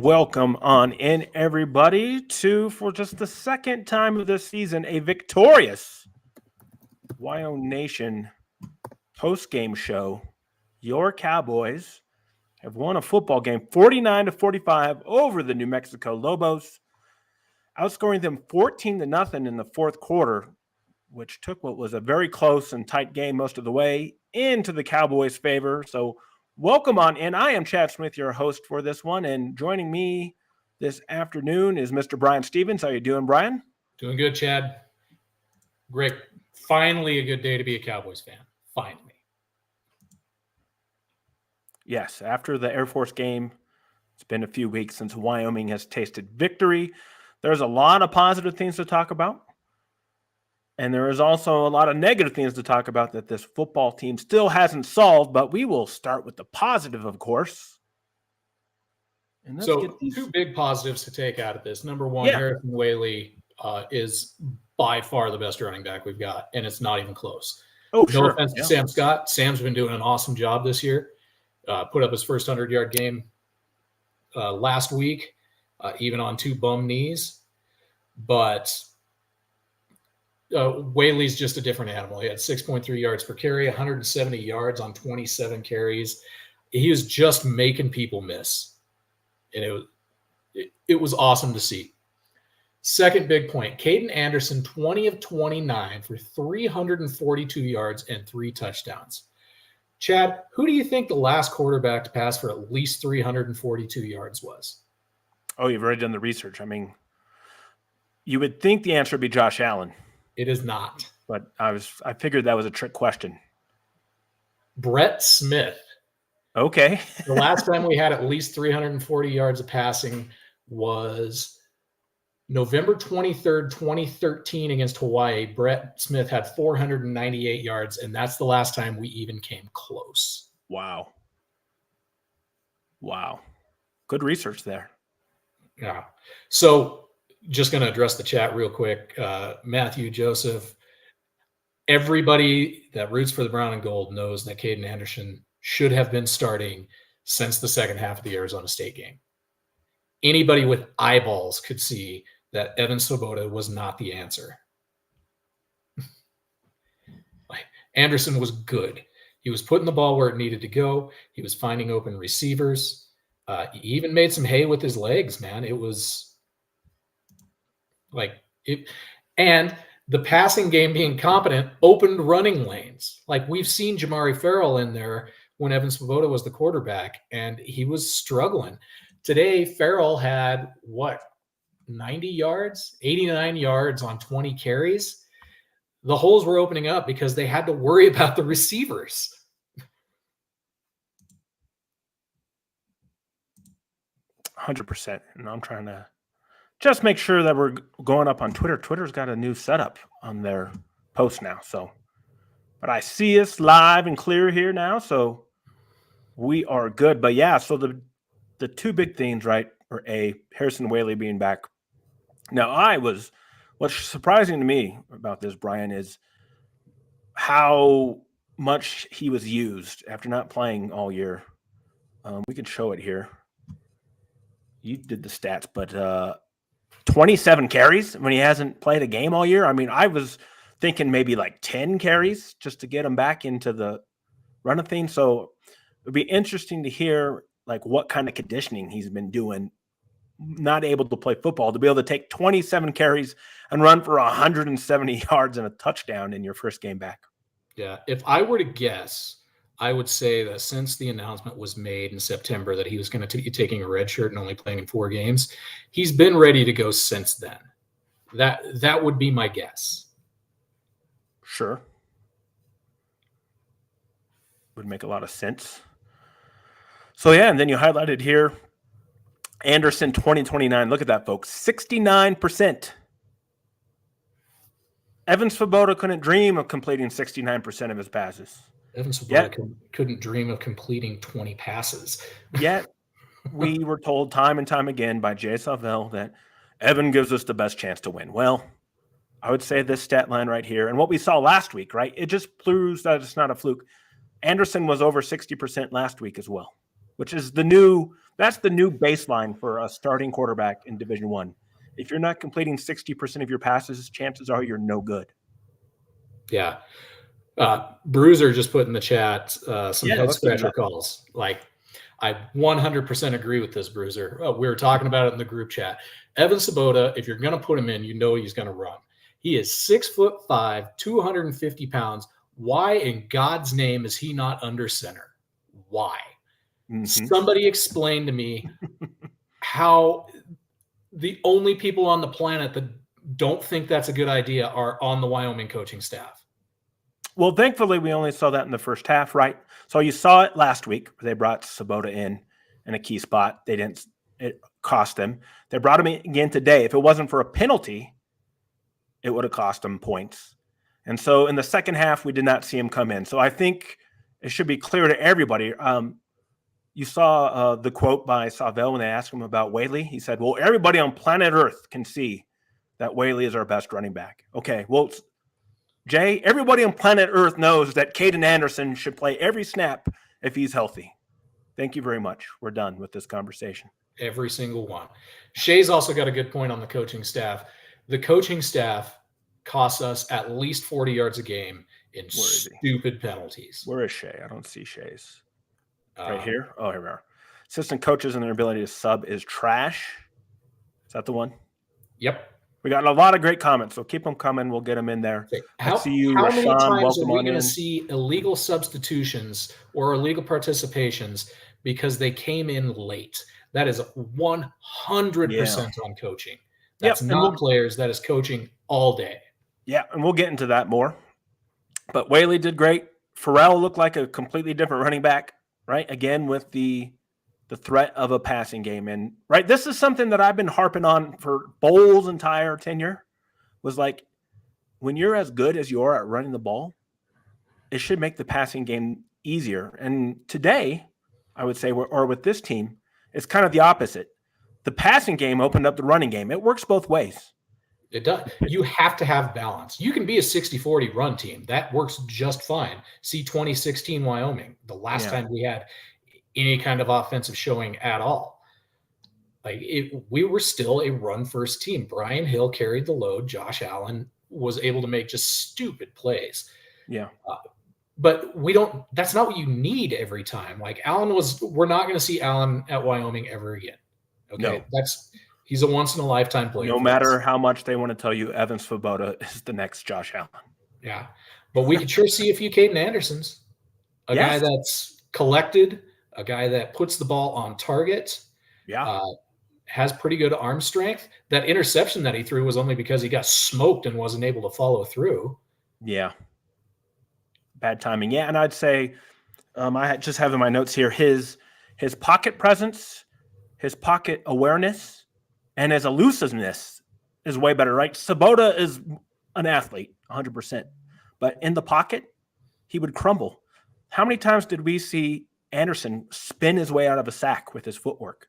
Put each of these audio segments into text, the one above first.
welcome on in, everybody, for just the second time of this season, a victorious WyoNation post-game show. Your Cowboys have won a football game 49-45 over the New Mexico Lobos, outscoring them 14-0 in the fourth quarter, which took what was a very close and tight game most of the way into the Cowboys' favor. So welcome on in. I am Chad Smith, your host for this one, and joining me this afternoon is Mr. Bryan Stevens. How you doing, Bryan? Doing good, Chad. Great. Finally a good day to be a Cowboys fan. Finally. Yes, after the Air Force game, it's been a few weeks since Wyoming has tasted victory. There's a lot of positive things to talk about. And there is also a lot of negative things to talk about that this football team still hasn't solved, but we will start with the positive, of course. And so two big positives to take out of this. Number one, Harrison Whaley is by far the best running back we've got, and it's not even close. Oh, no offense to Sam Scott. Sam's been doing an awesome job this year. Put up his first 100-yard game last week, even on two bum knees. But Whaley's just a different animal. He had 6.3 yards per carry, 170 yards on 27 carries. He was just making people miss. And it was awesome to see. Second big point, Caden Anderson, 20 of 29 for 342 yards and 3 touchdowns. Chad, who do you think the last quarterback to pass for at least 342 yards was? Oh, you've already done the research. I mean, you would think the answer would be Josh Allen. It is not. But I figured that was a trick question. Brett Smith. Okay. The last time we had at least 340 yards of passing was November 23rd, 2013 against Hawaii. Brett Smith had 498 yards, and that's the last time we even came close. Wow. Good research there. Yeah. So just going to address the chat real quick. Matthew, Joseph, everybody that roots for the brown and gold knows that Caden Anderson should have been starting since the second half of the Arizona State game. Anybody with eyeballs could see that Evan Swoboda was not the answer. Anderson was good. He was putting the ball where it needed to go. He was finding open receivers. He even made some hay with his legs, man. It was like it. And the passing game being competent opened running lanes. Like we've seen Jamari Farrell in there when Evan Swoboda was the quarterback, and he was struggling. Today, Farrell had 90 yards, 89 yards on 20 carries. The holes were opening up because they had to worry about the receivers. 100%. And I'm trying to just make sure that we're going up on Twitter. Twitter's got a new setup on their post now. But I see us live and clear here now, so we are good. But yeah, so the two big things, right, are Harrison Whaley being back. Now, what's surprising to me about this, Bryan, is how much he was used after not playing all year. We can show it here. You did the stats, but 27 carries when he hasn't played a game all year. I mean, I was thinking maybe like 10 carries just to get him back into the run of things. So it would be interesting to hear like what kind of conditioning he's been doing, not able to play football, to be able to take 27 carries and run for 170 yards and a touchdown in your first game back. Yeah. If I were to guess, I would say that since the announcement was made in September that he was going to be taking a red shirt and only playing in 4 games, he's been ready to go since then. That would be my guess. Sure. Would make a lot of sense. So, yeah, and then you highlighted here, Anderson 2029. Look at that, folks. 69%. Evan Swoboda couldn't dream of completing 69% of his passes. Evan Swoboda couldn't dream of completing 20 passes. Yet, we were told time and time again by Jay Savell that Evan gives us the best chance to win. Well, I would say this stat line right here, and what we saw last week, right? It just proves that it's not a fluke. Anderson was over 60% last week as well, which is the new That's the new baseline for a starting quarterback in Division I. If you're not completing 60% of your passes, chances are you're no good. Yeah. Bruiser just put in the chat some head let's get scratcher that. calls. Like, I 100% agree with this, Bruiser. We were talking about it in the group chat. Evan Sabota, if you're going to put him in, you know he's going to run. He is 6'5", 250 pounds. Why in God's name is he not under center? Why? Somebody explain to me how the only people on the planet that don't think that's a good idea are on the Wyoming coaching staff. Well, thankfully, we only saw that in the first half, right? So you saw it last week. They brought Sabota in a key spot. It cost them. They brought him in again today. If it wasn't for a penalty, it would have cost them points. And so in the second half, we did not see him come in. So I think it should be clear to everybody. You saw the quote by Savell when they asked him about Whaley. He said, well, everybody on planet Earth can see that Whaley is our best running back. Okay, well, Jay, everybody on planet Earth knows that Caden Anderson should play every snap if he's healthy. Thank you very much. We're done with this conversation. Every single one. Shay's also got a good point on the coaching staff. The coaching staff costs us at least 40 yards a game in stupid penalties. Where is Shay? I don't see Shay's. Right here? Oh, here we are. Assistant coaches and their ability to sub is trash. Is that the one? Yep. We got a lot of great comments, so keep them coming. We'll get them in there. How many times are we going to see illegal substitutions or illegal participations because they came in late? That is 100% on coaching. That's not players. That is coaching all day. Yeah, and we'll get into that more. But Whaley did great. Farrell looked like a completely different running back, right? Again, with the threat of a passing game. And, right, this is something that I've been harping on for Bowles' entire tenure, was like, when you're as good as you are at running the ball, it should make the passing game easier. And today, I would say, or with this team, it's kind of the opposite. The passing game opened up the running game. It works both ways. It does. You have to have balance. You can be a 60-40 run team. That works just fine. See 2016 Wyoming, the last time we had any kind of offensive showing at all. We were still a run-first team. Bryan Hill carried the load. Josh Allen was able to make just stupid plays. Yeah. But that's not what you need every time. Like we're not going to see Allen at Wyoming ever again. Okay. No. He's a once in a lifetime player. No matter how much they want to tell you Evan Svoboda is the next Josh Allen. Yeah. But we could sure see a few Caden Andersons. A guy that's collected, a guy that puts the ball on target. Yeah. Has pretty good arm strength. That interception that he threw was only because he got smoked and wasn't able to follow through. Yeah. Bad timing. Yeah, and I'd say I just have in my notes here his pocket presence, his pocket awareness, and his elusiveness is way better, right? Sabota is an athlete, 100%. But in the pocket, he would crumble. How many times did we see Anderson spin his way out of a sack with his footwork?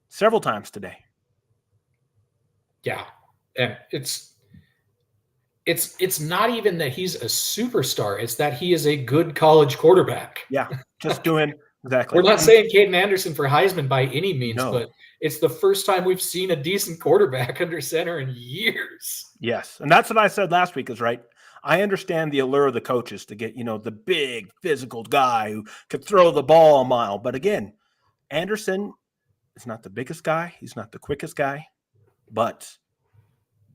Several times today. Yeah. And it's not even that he's a superstar. It's that he is a good college quarterback. Yeah, just doing exactly. We're not saying Caden Anderson for Heisman by any means, but it's the first time we've seen a decent quarterback under center in years. Yes, and that's what I said last week is right. I understand the allure of the coaches to get, the big physical guy who could throw the ball a mile. But again, Anderson is not the biggest guy. He's not the quickest guy, but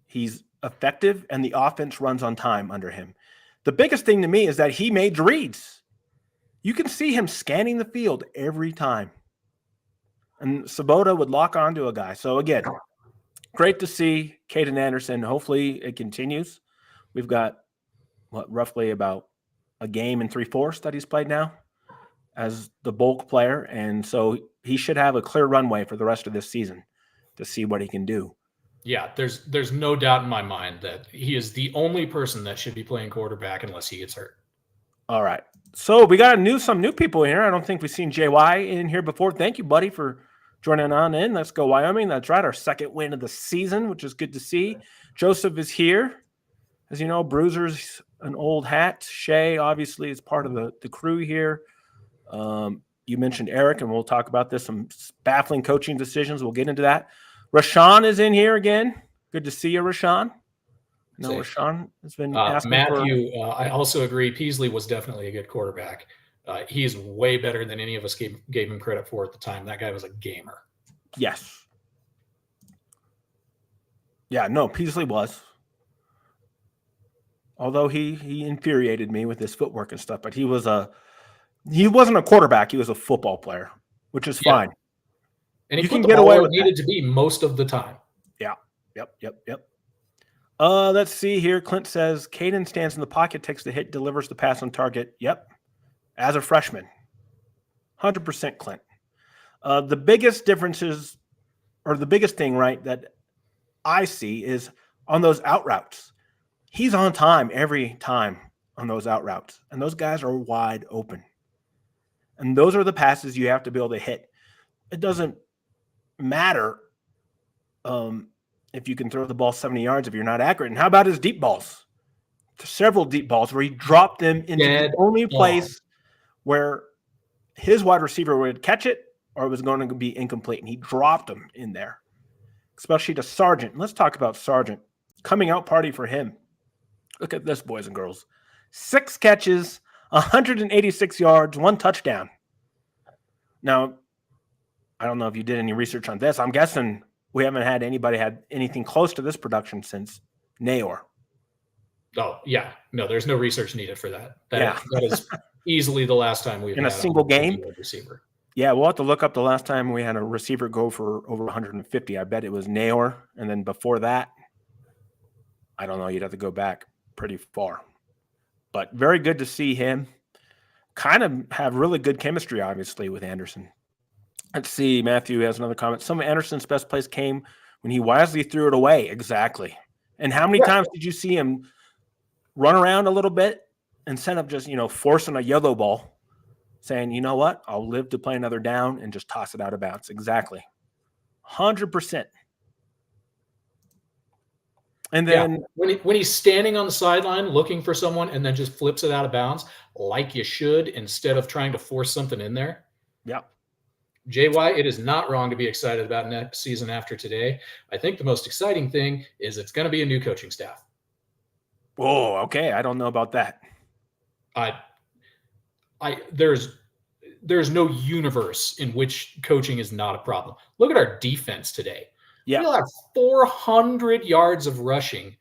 he's effective, and the offense runs on time under him. The biggest thing to me is that he made reads. You can see him scanning the field every time. And Sabota would lock onto a guy. So, again, great to see Caden Anderson. Hopefully it continues. We've got, roughly about a game and 3/4 that he's played now as the bulk player. And so he should have a clear runway for the rest of this season to see what he can do. Yeah, there's no doubt in my mind that he is the only person that should be playing quarterback unless he gets hurt. All right. So we got some new people here. I don't think we've seen JY in here before. Thank you, buddy, for joining on in. Let's go Wyoming. That's right. Our second win of the season, which is good to see. Joseph is here. As you know, Bruiser's an old hat. Shay, obviously, is part of the crew here. You mentioned Eric, and we'll talk about this. Some baffling coaching decisions. We'll get into that. Rashawn is in here again. Good to see you, Rashawn. No, Rashawn has been asking Matthew, I also agree. Peasley was definitely a good quarterback. He is way better than any of us gave him credit for at the time. That guy was a gamer. Yes. Yeah, no, Peasley was. Although he infuriated me with his footwork and stuff, but he wasn't a quarterback. He was a football player, which is fine. And he can get away with needed to be most of the time. Yeah. Yep. Let's see here. Clint says Caden stands in the pocket, takes the hit, delivers the pass on target. Yep. As a freshman. 100% Clint. The biggest differences, or the biggest thing, right, that I see is on those out routes. He's on time every time on those out routes, and those guys are wide open. And those are the passes you have to be able to hit. It doesn't matter if you can throw the ball 70 yards if you're not accurate. And how about his deep balls? Several deep balls where he dropped them into the only place where his wide receiver would catch it or it was going to be incomplete, and he dropped them in there, especially to Sargent. Let's talk about Sargent. Coming out party for him. Look at this, boys and girls. 6 catches, 186 yards, 1 touchdown. Now, I don't know if you did any research on this. I'm guessing we haven't had anybody had anything close to this production since Nayor. Oh, yeah. No, there's no research needed for that. That is easily the last time we've in had a single game receiver. Yeah, we'll have to look up the last time we had a receiver go for over 150. I bet it was Nayor. And then before that, I don't know. You'd have to go back pretty far. But very good to see him kind of have really good chemistry, obviously, with Anderson. Let's see. Matthew has another comment. Some of Anderson's best plays came when he wisely threw it away. Exactly. And how many times did you see him run around a little bit instead of just, forcing a yellow ball, saying, you know what, I'll live to play another down and just toss it out of bounds. Exactly. 100%. And then when he's standing on the sideline looking for someone and then just flips it out of bounds like you should instead of trying to force something in there. Yeah. JY, it is not wrong to be excited about next season after today. I think the most exciting thing is it's going to be a new coaching staff. Oh, okay. I don't know about that. There's no universe in which coaching is not a problem. Look at our defense today. Yeah. We'll have 400 yards of rushing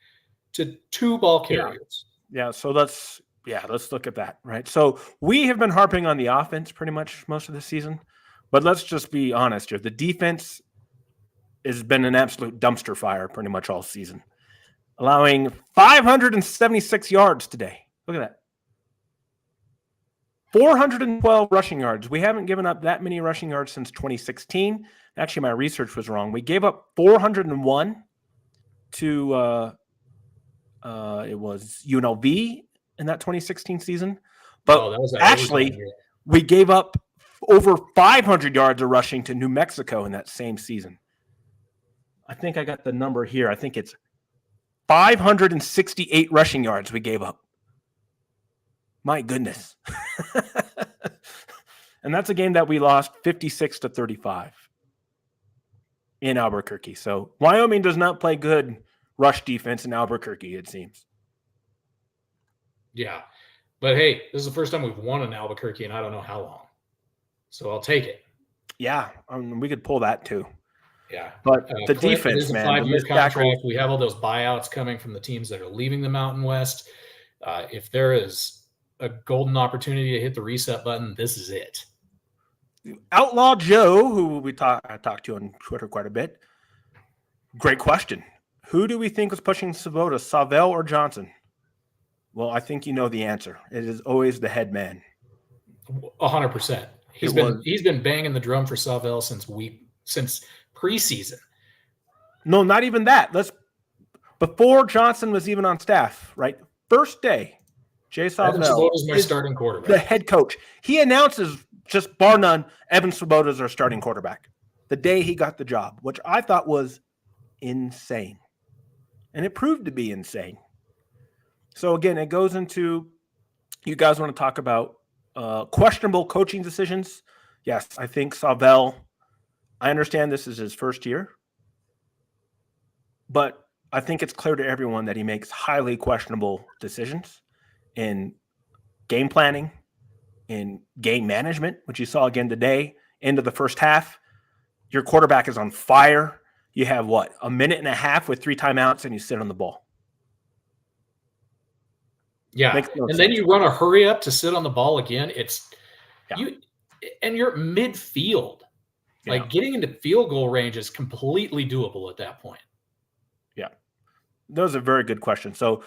to 2 ball carriers. Yeah. So let's look at that. Right. So we have been harping on the offense pretty much most of the season, but let's just be honest here. The defense has been an absolute dumpster fire pretty much all season, allowing 576 yards today. Look at that. 412 rushing yards. We haven't given up that many rushing yards since 2016. Actually, my research was wrong. We gave up 401 to it was UNLV in that 2016 season. But we gave up over 500 yards of rushing to New Mexico in that same season. I think I got the number here. I think it's 568 rushing yards we gave up. My goodness. And that's a game that we lost 56-35 in Albuquerque. So Wyoming does not play good rush defense in Albuquerque, it seems. Yeah. But hey, this is the first time we've won in Albuquerque in I don't know how long. So I'll take it. Yeah. We could pull that too. Yeah. But the defense, is a man. 5-year contract. We have all those buyouts coming from the teams that are leaving the Mountain West. If there is a golden opportunity to hit the reset button, this is it. Outlaw Joe, who I talked to on Twitter quite a bit. Great question. Who do we think was pushing Svoboda, Savell or Johnson? Well, I think you know the answer. It is always the head man. 100%. He's been banging the drum for Savell since preseason. No, not even that. Before Johnson was even on staff, right? First day, Jay Savell is my starting quarterback. The head coach. He announces, just bar none, Evan Svoboda is our starting quarterback the day he got the job, which I thought was insane. And it proved to be insane. So again, it goes into, you guys want to talk about questionable coaching decisions. Yes, I think Savell, I understand this is his first year, but I think it's clear to everyone that he makes highly questionable decisions in game planning, in game management, which you saw again today, end of the first half. Your quarterback is on fire. You have what, a minute and a half with 3 timeouts, and you sit on the ball. Yeah, Makes no and sense. then you run a hurry up to sit on the ball again. It's Yeah. you're midfield. Yeah. Like getting into field goal range is completely doable at that point. Yeah, those are very good questions. So,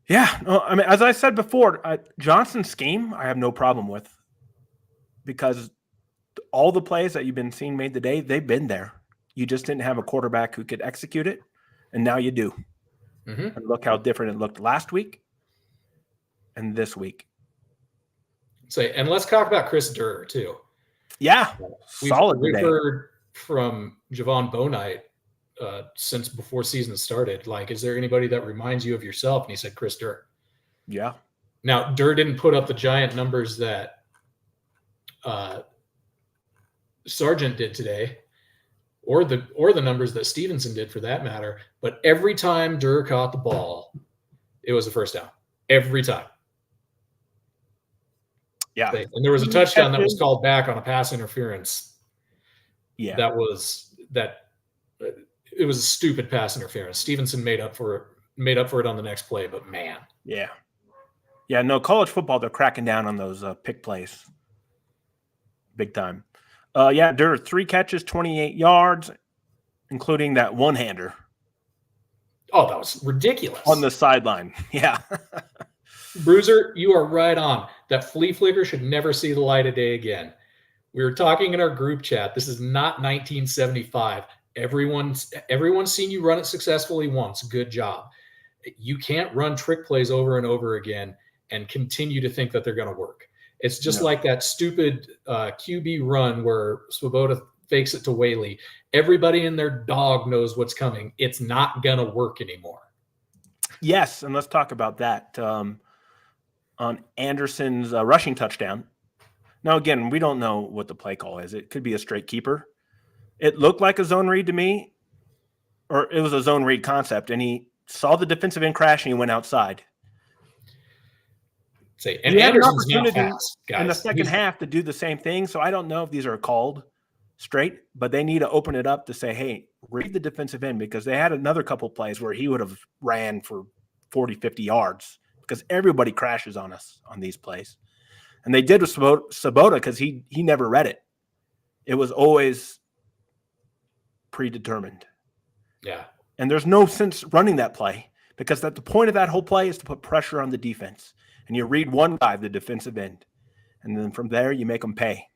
yeah, no, I mean, as I said before, Johnson's scheme I have no problem with, because all the plays that you've been seeing made today, they've been there. You just didn't have a quarterback who could execute it, and now you do. Mm-hmm. And look how different it looked last week and this week. So, and let's talk about Chris Durr too. Yeah, solid we've today. heard from Javon Bonite since before season started. Like, is there anybody that reminds you of yourself? And he said Chris Durr. Yeah. Now, Durr didn't put up the giant numbers that Sargent did today, or the numbers that Stevenson did for that matter. But every time Durr caught the ball, it was a first down. Every time. Yeah. And there was a touchdown that was called back on a pass interference. Yeah. It was a stupid pass interference. Stevenson made up for it on the next play, but man. Yeah. Yeah, no, college football, they're cracking down on those pick plays. Big time. Yeah, there are 3 catches, 28 yards, including that one-hander. Oh, that was ridiculous. On the sideline. Yeah. Bruiser, you are right on. That flea flicker should never see the light of day again. We were talking in our group chat. This is not 1975. Everyone's seen you run it successfully once. Good job. You can't run trick plays over and over again and continue to think that they're going to work. It's just like that stupid QB run where Swoboda fakes it to Whaley. Everybody and their dog knows what's coming. It's not going to work anymore. Yes, and let's talk about that. On Anderson's rushing touchdown. Now, again, we don't know what the play call is. It could be a straight keeper. It looked like a zone read to me, or it was a zone read concept, and he saw the defensive end crash and he went outside. And he had an Anderson's opportunity not fast, guys. in the second half to do the same thing, so I don't know if these are called straight, but they need to open it up to say, hey, read the defensive end, because they had another couple plays where he would have ran for 40, 50 yards because everybody crashes on us on these plays. And they did with Swoboda because he never read it. It was always predetermined. Yeah. And there's no sense running that play, because the point of that whole play is to put pressure on the defense. And you read one guy, the defensive end, and then from there you make them pay.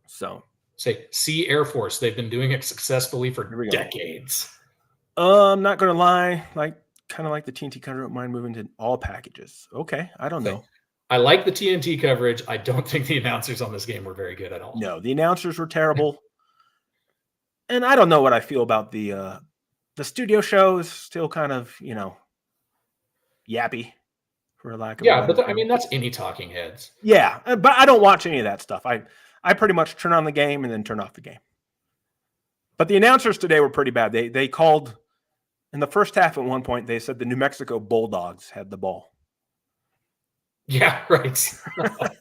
So see Air Force. They've been doing it successfully for decades. I'm not going to lie. Kind of like the TNT coverage, don't mind moving to all packages. Okay, I don't know. I like the TNT coverage. I don't think the announcers on this game were very good at all. No, the announcers were terrible. And I don't know what I feel about the studio show is still kind of, yappy, for lack of a better term. That's any talking heads. Yeah, but I don't watch any of that stuff. I pretty much turn on the game and then turn off the game. But the announcers today were pretty bad. They called in the first half at one point, they said the New Mexico Bulldogs had the ball. Yeah, right.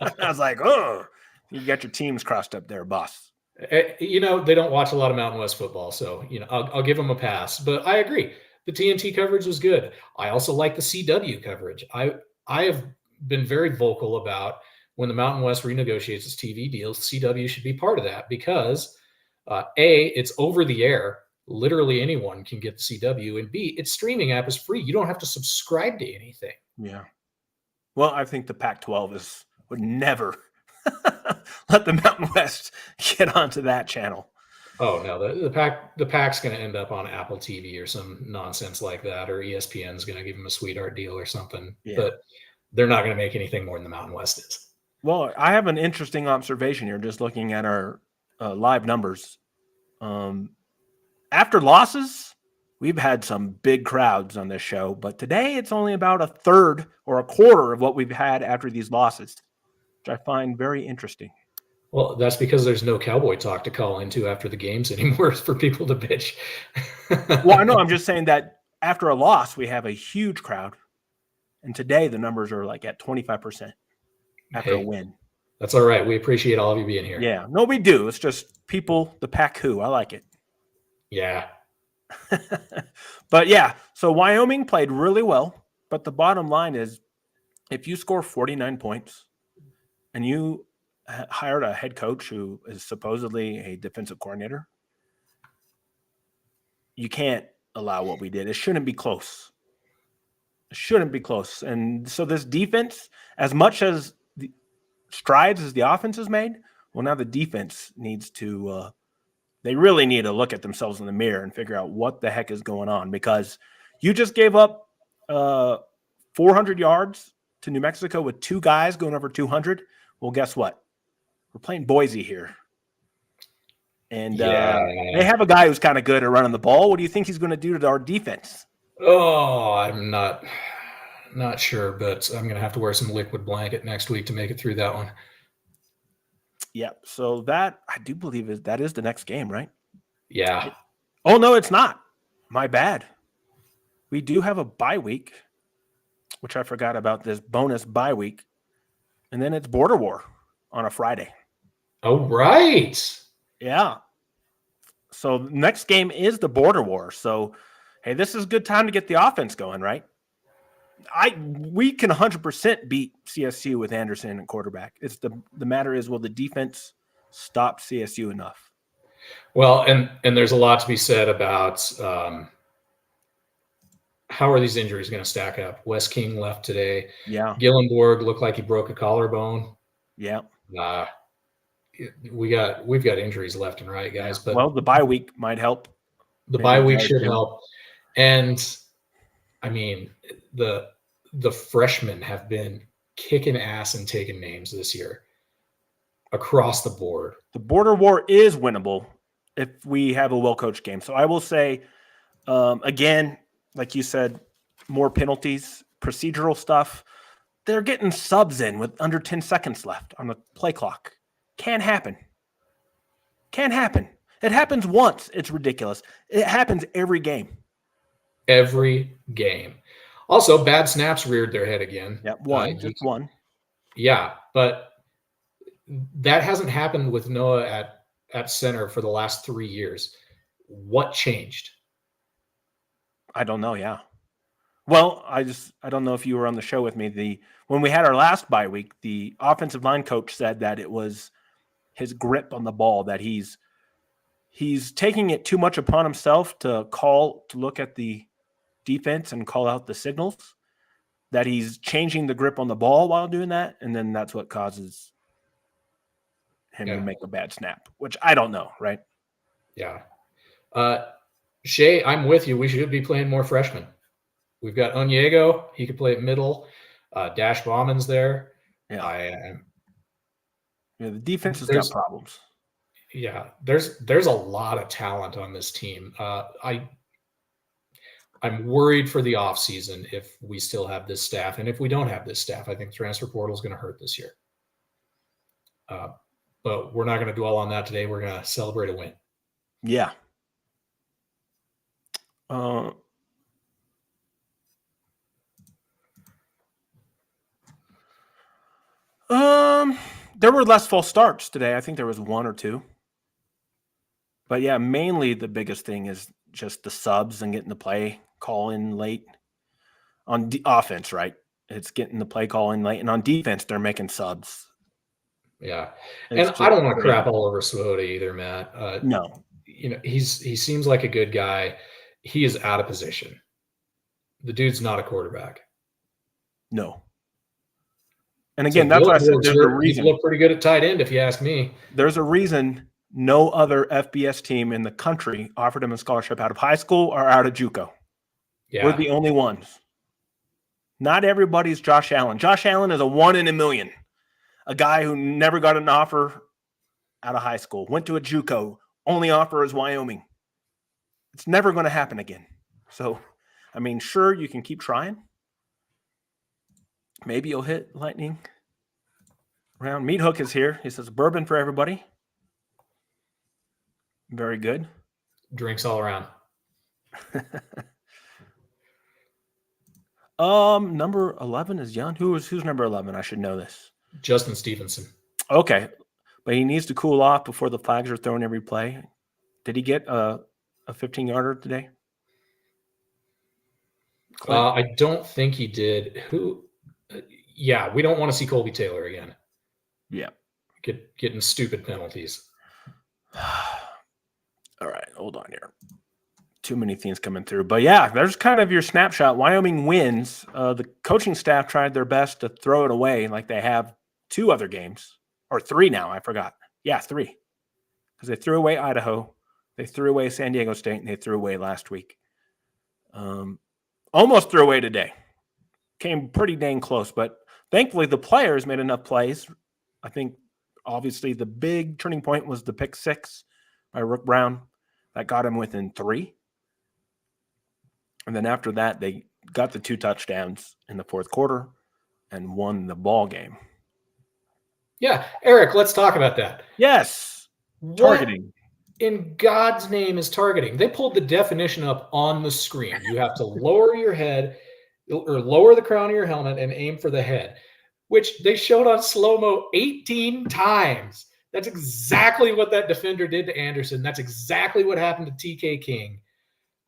I was like, oh, you got your teams crossed up there, boss. They don't watch a lot of Mountain West football, so I'll give them a pass. But I agree, the TNT coverage was good. I also like the CW coverage. I have been very vocal about when the Mountain West renegotiates its TV deals, CW should be part of that, because it's over the air. Literally anyone can get the CW, and B, its streaming app is free. You don't have to subscribe to anything. Yeah. Well, I think the Pac-12 would never let the Mountain West get onto that channel. Oh no, the Pac's going to end up on Apple TV or some nonsense like that, or ESPN's going to give them a sweetheart deal or something. Yeah. But they're not going to make anything more than the Mountain West is. Well, I have an interesting observation here, just looking at our live numbers. After losses, we've had some big crowds on this show, but today it's only about a third or a quarter of what we've had after these losses, which I find very interesting. Well, that's because there's no Cowboy talk to call into after the games anymore for people to bitch. Well, I know. I'm just saying that after a loss, we have a huge crowd. And today the numbers are like at 25% after a Hey, win. that's all right. We appreciate all of you being here. Yeah. No, we do. It's just people, the pack who. I like it. Yeah. But yeah, so Wyoming played really well. But the bottom line is if you score 49 points and you hired a head coach who is supposedly a defensive coordinator, you can't allow what we did. It shouldn't be close. It shouldn't be close. And so this defense, as much as the strides as the offense has made, well, now the defense needs to they really need to look at themselves in the mirror and figure out what the heck is going on, because you just gave up 400 yards to New Mexico with two guys going over 200. Well, guess what? We're playing Boise here. And they have a guy who's kind of good at running the ball. What do you think he's going to do to our defense? Oh, I'm not sure, but I'm going to have to wear some liquid blanket next week to make it through that one. Yeah. So that, I do believe, is the next game, right? Yeah. Oh, no, it's not. My bad. We do have a bye week, which I forgot about, this bonus bye week. And then it's Border War on a Friday. Oh, right. Yeah. So the next game is the Border War. So, hey, this is a good time to get the offense going, right? We can 100% beat CSU with Anderson at quarterback. It's the matter is, will the defense stop CSU enough? Well, and there's a lot to be said about how are these injuries going to stack up? Wes King left today. Yeah. Gillenborg looked like he broke a collarbone. Yeah. We've got injuries left and right, guys. Yeah. But the bye week might help. The bye week should help. And I mean, the freshmen have been kicking ass and taking names this year across the board. The Border War is winnable if we have a well-coached game. So I will say, again, like you said, more penalties, procedural stuff. They're getting subs in with under 10 seconds left on the play clock. Can't happen. Can't happen. It happens once. It's ridiculous. It happens every game. Every game. Also, bad snaps reared their head again. Yeah, just one. Yeah, but that hasn't happened with Noah at center for the last 3 years. What changed? I don't know. Yeah. Well, I don't know if you were on the show with me. When we had our last bye week, the offensive line coach said that it was his grip on the ball, that he's taking it too much upon himself to look at the defense and call out the signals, that he's changing the grip on the ball while doing that. And then that's what causes him to make a bad snap, which I don't know. Right. Yeah. Shay, I'm with you. We should be playing more freshmen. We've got Onyego. He could play at middle. Dash Bauman's there. Yeah. The defense has got problems. Yeah, there's a lot of talent on this team. I'm worried for the offseason if we still have this staff. And if we don't have this staff, I think transfer portal is going to hurt this year. But we're not going to dwell on that today. We're going to celebrate a win. Yeah. There were less false starts today. I think there was one or two. But yeah, mainly the biggest thing is just the subs and getting the play call in late on offense, right? It's getting the play call in late, and on defense, they're making subs. Yeah, and I don't want to crap all over Swoboda either, Matt. No, he seems like a good guy. He is out of position. The dude's not a quarterback. No. And again, that's why I said there's a reason. He looked pretty good at tight end, if you ask me. There's a reason no other FBS team in the country offered him a scholarship out of high school or out of JUCO. Yeah. We're the only ones. Not everybody's Josh Allen. Josh Allen is a 1 in a million. A guy who never got an offer out of high school, went to a JUCO, only offer is Wyoming. It's never going to happen again. So, I mean, sure, you can keep trying. Maybe you'll hit lightning. round. Meat Hook is here. He says bourbon for everybody. Very good. Drinks all around. Number 11 is Jan. Who's number 11? I should know this. Justin Stevenson. Okay, but he needs to cool off before the flags are thrown every play. Did he get a 15-yarder today? I don't think he did. Who? Yeah, we don't want to see Colby Taylor again. Yeah. Getting stupid penalties. All right, hold on here. Too many things coming through. But yeah, there's kind of your snapshot. Wyoming wins. The coaching staff tried their best to throw it away like they have 2 other games. Or 3 now, I forgot. Yeah, 3. Because they threw away Idaho. They threw away San Diego State, and they threw away last week. Almost threw away today. Came pretty dang close, but thankfully the players made enough plays. I think obviously the big turning point was the pick 6 by Rook Brown. That got him within 3. And then after that, they got the 2 touchdowns in the 4th quarter and won the ball game. Yeah, Eric, let's talk about that. Yes. Targeting. What in God's name is targeting? They pulled the definition up on the screen. You have to lower your head or lower the crown of your helmet and aim for the head, which they showed on slow-mo 18 times. That's exactly what that defender did to Anderson. That's exactly what happened to TK King.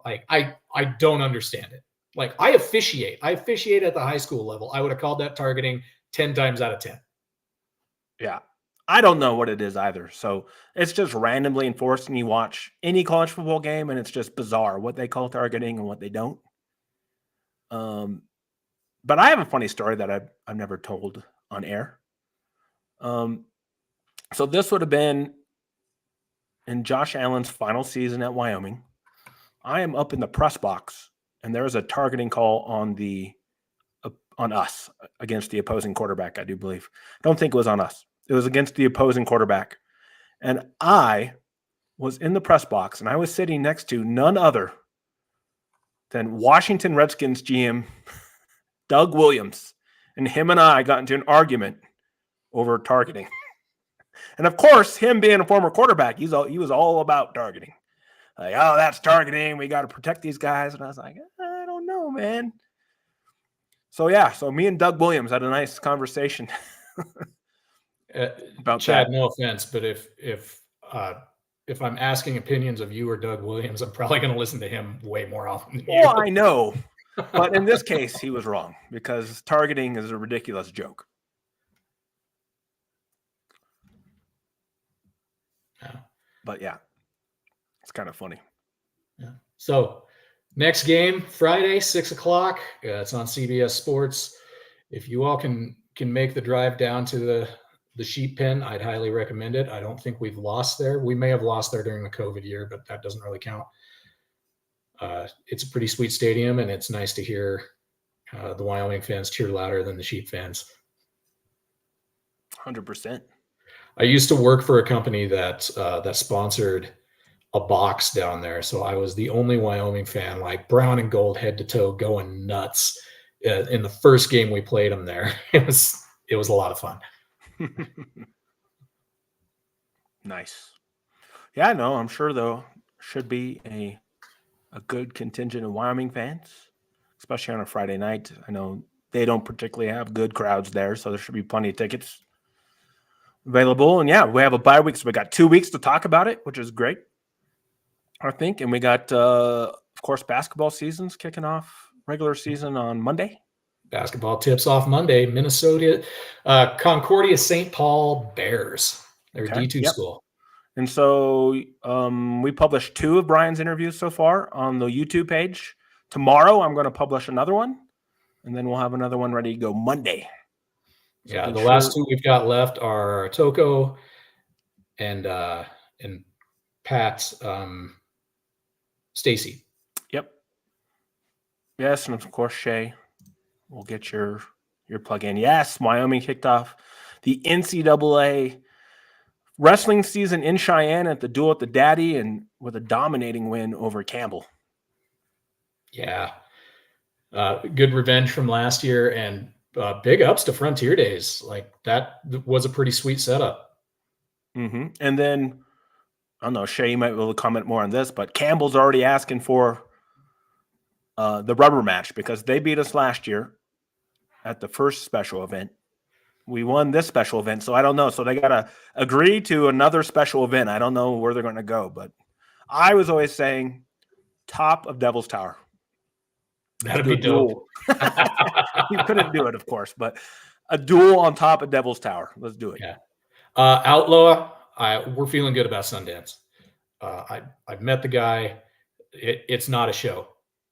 Like, I don't understand it. Like, I officiate at the high school level. I would have called that targeting 10 times out of 10. Yeah. I don't know what it is either. So it's just randomly enforced, and you watch any college football game, and it's just bizarre what they call targeting and what they don't. But I have a funny story that I've never told on air. So this would have been in Josh Allen's final season at Wyoming. I am up in the press box, and there is a targeting call on us against the opposing quarterback, I do believe. I don't think it was on us. It was against the opposing quarterback. And I was in the press box, and I was sitting next to none other than Washington Redskins GM Doug Williams. And him and I got into an argument over targeting. And of course, him being a former quarterback, he was all about targeting. Like, oh, that's targeting. We got to protect these guys. And I was like, I don't know, man. So me and Doug Williams had a nice conversation about Chad, that. no offense, but if I'm asking opinions of you or Doug Williams, I'm probably going to listen to him way more often than you. Well, I know. But in this case, he was wrong because targeting is a ridiculous joke. Yeah. But yeah, it's kind of funny. Yeah. So next game, Friday, 6:00. It's on CBS Sports. If you all can make the drive down to the sheep pen, I'd highly recommend it. I don't think we've lost there. We may have lost there during the COVID year, but that doesn't really count. It's a pretty sweet stadium, and it's nice to hear the Wyoming fans cheer louder than the sheep fans. 100%. I used to work for a company that sponsored a box down there, so I was the only Wyoming fan, like brown and gold, head to toe, going nuts. In the first game we played them there, it was a lot of fun. Nice. Yeah, no, I'm sure though should be a good contingent of Wyoming fans, especially on a Friday night. I know they don't particularly have good crowds there, so there should be plenty of tickets available. And yeah, we have a bye week, so we got 2 weeks to talk about it, which is great, I think. And we got, of course, basketball season's kicking off, regular season on Monday. Basketball tips off Monday. Minnesota, Concordia St. Paul Bears. They're a D2 school. And so we published 2 of Bryan's interviews so far on the YouTube page. Tomorrow, I'm going to publish another one, and then we'll have another one ready to go Monday. So yeah, the last 2 we've got left are Toko and Pat Stacy. Yep. Yes, and of course, Shay. We'll get your plug in. Yes, Wyoming kicked off the NCAA wrestling season in Cheyenne at the Duel at the Daddy, and with a dominating win over Campbell. Yeah. Good revenge from last year. And big ups to Frontier Days. Like that was a pretty sweet setup. Mm-hmm. And then, I don't know, Shay, you might be able to comment more on this, but Campbell's already asking for the rubber match because they beat us last year at the first special event. We won this special event, so I don't know. So they got to agree to another special event. I don't know where they're going to go, but I was always saying top of Devil's Tower. That'd be dope. You couldn't do it, of course, but a duel on top of Devil's Tower. Let's do it. Yeah. Outlaw, we're feeling good about Sundance. I've met the guy. It's not a show.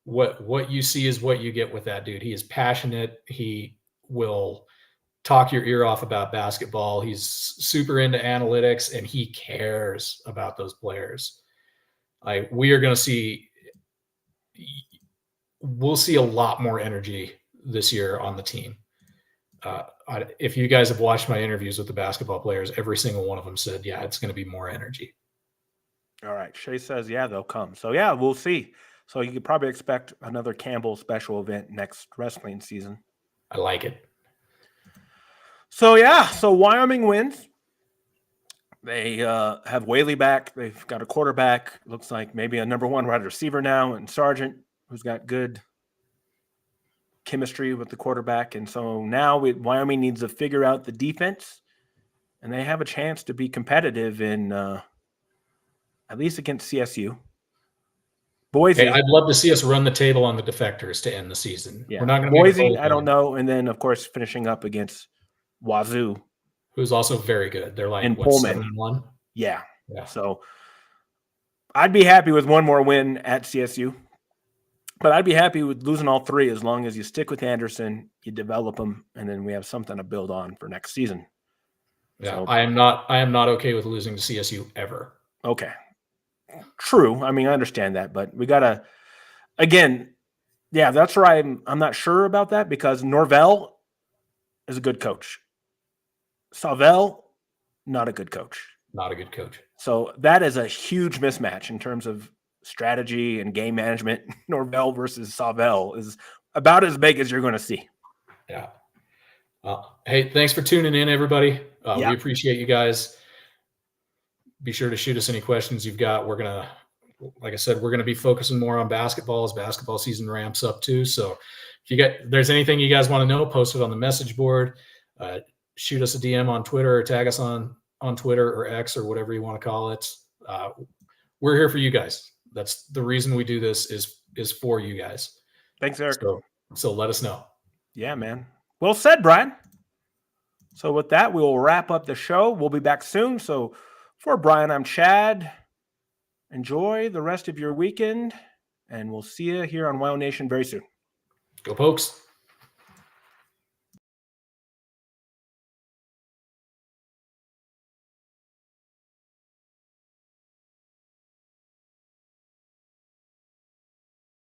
What you see is what you get with that dude. He is passionate. He will talk your ear off about basketball. He's super into analytics, and he cares about those players. We are going to see. We'll see a lot more energy this year on the team. If you guys have watched my interviews with the basketball players, every single one of them said, yeah, it's going to be more energy. All right. Shay says, yeah, they'll come. So, yeah, we'll see. So you could probably expect another Campbell special event next wrestling season. I like it. So, yeah, so Wyoming wins. They have Whaley back. They've got a quarterback. Looks like maybe a number one wide receiver now, and Sargent, who's got good chemistry with the quarterback. And so now Wyoming needs to figure out the defense, and they have a chance to be competitive in at least against CSU. Boise. Hey, I'd love to see us run the table on the defectors to end the season. Yeah. We're not going to Boise, I don't know. And then, of course, finishing up against Wazoo, who's also very good. They're like, and what, Pullman. 7-1? Yeah. Yeah. So I'd be happy with one more win at CSU, but I'd be happy with losing all three as long as you stick with Anderson, you develop them, and then we have something to build on for next season. Yeah. So, I am not okay with losing to CSU ever. Okay. True. I mean, I understand that, but we got to, again, yeah, that's where I'm not sure about that because Norvell is a good coach. Savell, not a good coach. Not a good coach. So that is a huge mismatch in terms of strategy and game management. Norvell versus Savell is about as big as you're going to see. Yeah. Hey, thanks for tuning in, everybody. We appreciate you guys. Be sure to shoot us any questions you've got. We're going to, like I said, we're going to be focusing more on basketball as basketball season ramps up too. So if there's anything you guys want to know, post it on the message board. Shoot us a DM on Twitter or tag us on Twitter or X or whatever you want to call it. We're here for you guys. That's the reason we do this is for you guys. Thanks, Eric. So let us know. Yeah, man. Well said, Bryan. So with that, we will wrap up the show. We'll be back soon. So for Bryan, I'm Chad. Enjoy the rest of your weekend, and we'll see you here on WyoNation very soon. Go Pokes.